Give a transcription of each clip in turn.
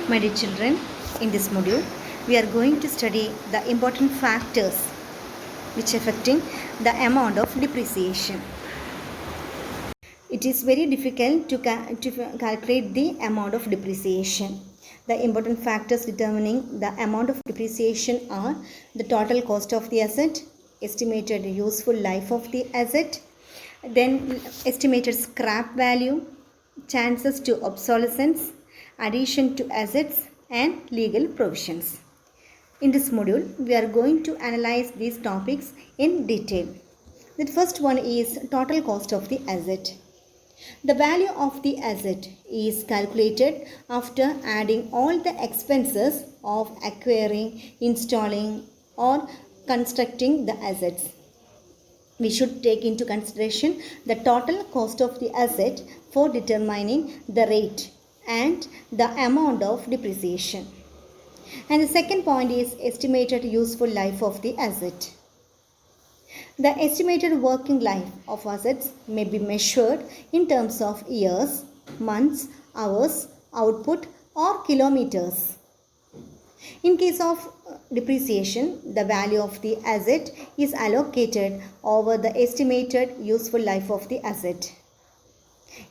My dear children, in this module, we are going to study the important factors which affecting the amount of depreciation. It is very difficult to calculate the amount of depreciation. The important factors determining the amount of depreciation are the total cost of the asset, estimated useful life of the asset, then estimated scrap value, chances to obsolescence, addition to assets, and legal provisions. In this module, we are going to analyze these topics in detail. The first one is total cost of the asset. The value of the asset is calculated after adding all the expenses of acquiring, installing, or constructing the assets. We should take into consideration the total cost of the asset for determining the rate and the amount of depreciation. And the second point is estimated useful life of the asset. The estimated working life of assets may be measured in terms of years, months, hours, output, or kilometers. In case of depreciation, the value of the asset is allocated over the estimated useful life of the asset.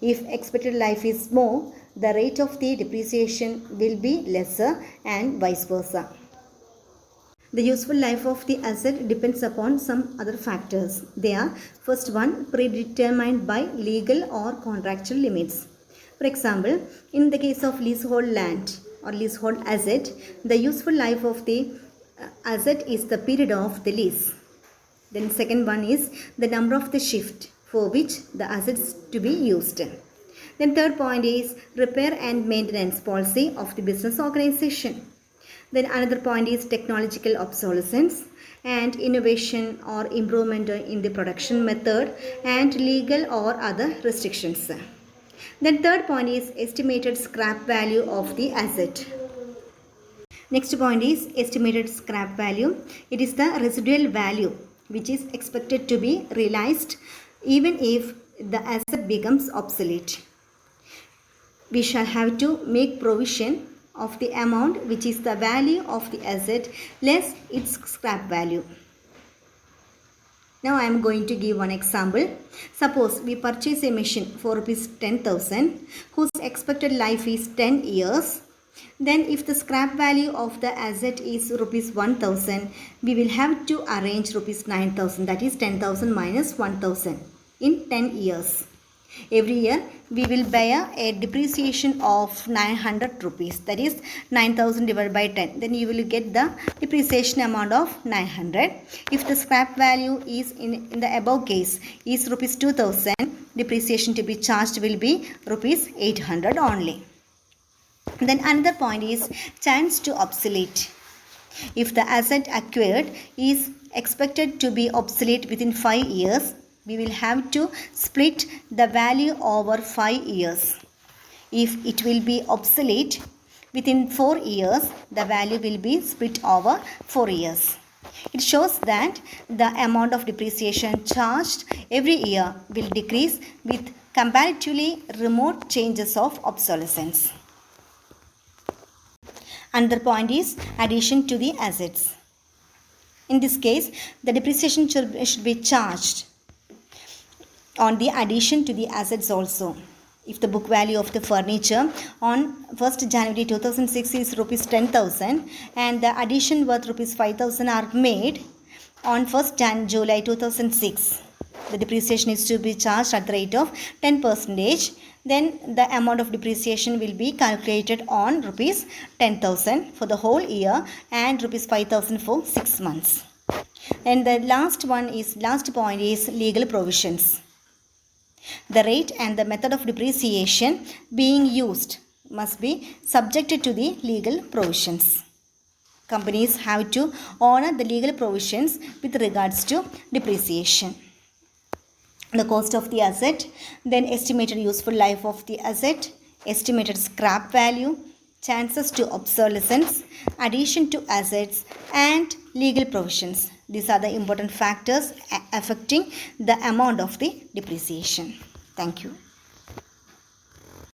If expected life is more, the rate of the depreciation will be lesser and vice versa. The useful life of the asset depends upon some other factors. They are, first one, predetermined by legal or contractual limits. For example, in the case of leasehold land or leasehold asset, the useful life of the asset is the period of the lease. Then second one is the number of the shift for which the asset is to be used. Then third point is repair and maintenance policy of the business organization. Then another point is technological obsolescence and innovation or improvement in the production method and legal or other restrictions. Then third point is estimated scrap value of the asset. Next point is estimated scrap value. It is the residual value which is expected to be realized even if the asset becomes obsolete. We shall have to make provision of the amount which is the value of the asset less its scrap value. Now I am going to give one example. Suppose we purchase a machine for rupees 10,000 whose expected life is 10 years. Then if the scrap value of the asset is rupees 1,000, we will have to arrange rupees 9,000, that is 10,000 minus 1,000 in 10 years. Every year we will bear a depreciation of 900 rupees, that is 9,000 divided by 10. Then you will get the depreciation amount of 900. If the scrap value is in the above case is rupees 2,000, depreciation to be charged will be rupees 800 only. Then another point is chance to obsolete. If the asset acquired is expected to be obsolete within 5 years, we will have to split the value over 5 years. If it will be obsolete within 4 years, the value will be split over 4 years. It shows that the amount of depreciation charged every year will decrease with comparatively remote changes of obsolescence. Another point is addition to the assets. In this case, the depreciation should be charged on the addition to the assets also. If the book value of the furniture on 1st January 2006 is rupees 10,000 and the addition worth rupees 5,000 are made on 1st July 2006, the depreciation is to be charged at the rate of 10%. Then the amount of depreciation will be calculated on rupees 10,000 for the whole year and rupees 5,000 for 6 months. And the last point is legal provisions. The rate and the method of depreciation being used must be subjected to the legal provisions. Companies have to honor the legal provisions with regards to depreciation. The cost of the asset, then estimated useful life of the asset, estimated scrap value, chances to obsolescence, addition to assets, and legal provisions. These are the important factors affecting the amount of the depreciation. Thank you.